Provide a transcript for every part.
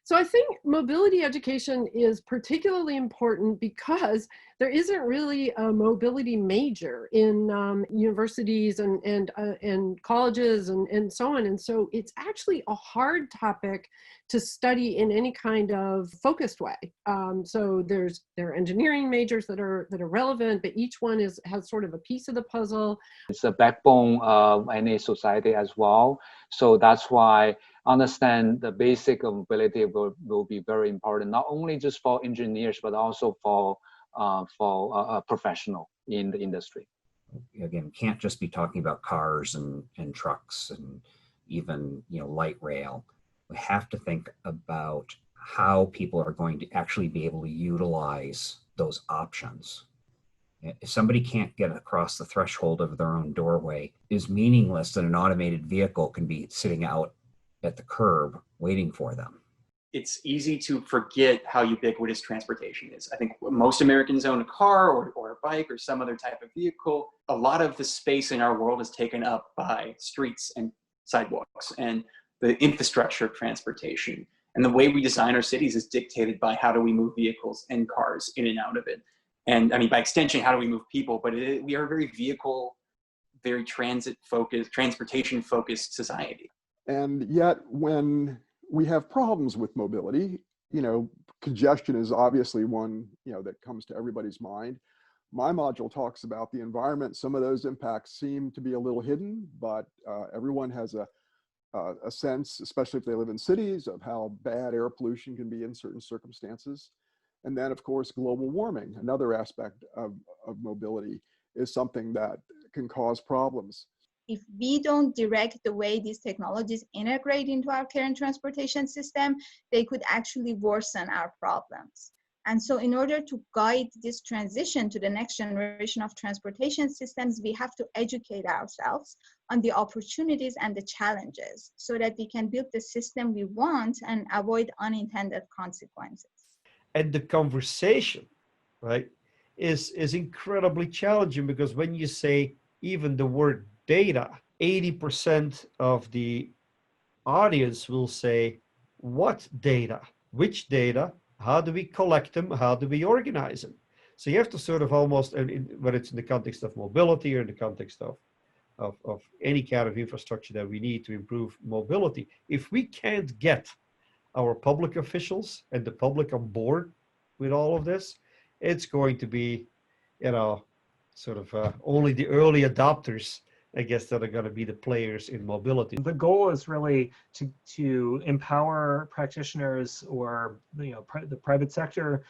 So I think mobility education is particularly important because there isn't really a mobility major in universities and colleges and so on. And so it's actually a hard topic to study in any kind of focused way. So there are engineering majors that are relevant, but each one has sort of a piece of the puzzle. It's the backbone of any society as well. So that's why understand the basic of mobility will be very important, not only just for engineers, but also for a professional in the industry. Again, can't just be talking about cars and trucks and even light rail. We have to think about how people are going to actually be able to utilize those options. If somebody can't get across the threshold of their own doorway, is meaningless that an automated vehicle can be sitting out at the curb waiting for them. It's easy to forget how ubiquitous transportation is. I think most Americans own a car or a bike or some other type of vehicle. A lot of the space in our world is taken up by streets and sidewalks and the infrastructure of transportation. And the way we design our cities is dictated by how do we move vehicles and cars in and out of it. And I mean, by extension, how do we move people? But we are a very very transportation-focused society. And yet, when we have problems with mobility, congestion is obviously one, that comes to everybody's mind. My module talks about the environment. Some of those impacts seem to be a little hidden, but everyone has a sense, especially if they live in cities, of how bad air pollution can be in certain circumstances. And then, of course, global warming, another aspect of mobility, is something that can cause problems. If we don't direct the way these technologies integrate into our current transportation system, they could actually worsen our problems. And so in order to guide this transition to the next generation of transportation systems, we have to educate ourselves on the opportunities and the challenges so that we can build the system we want and avoid unintended consequences. And the conversation, right, is incredibly challenging, because when you say even the word data, 80% of the audience will say, what data? Which data? How do we collect them? How do we organize them? So you have to sort of almost, whether it's in the context of mobility or in the context of any kind of infrastructure that we need to improve mobility, if we can't get our public officials and the public on board with all of this, it's going to be, only the early adopters, I guess, that are going to be the players in mobility. The goal is really to empower practitioners or the private sector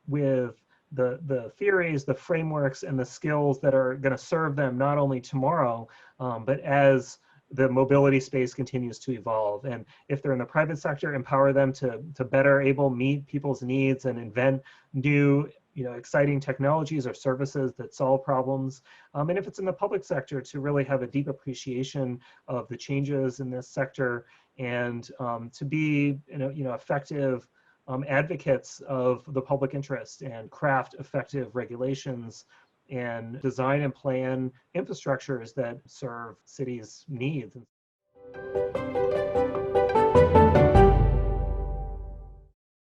with the theories, the frameworks, and the skills that are going to serve them not only tomorrow, but as the mobility space continues to evolve. And if they're in the private sector, empower them to better meet people's needs and invent new exciting technologies or services that solve problems. And if it's in the public sector, to really have a deep appreciation of the changes in this sector and to be effective advocates of the public interest and craft effective regulations and design and plan infrastructures that serve cities' needs.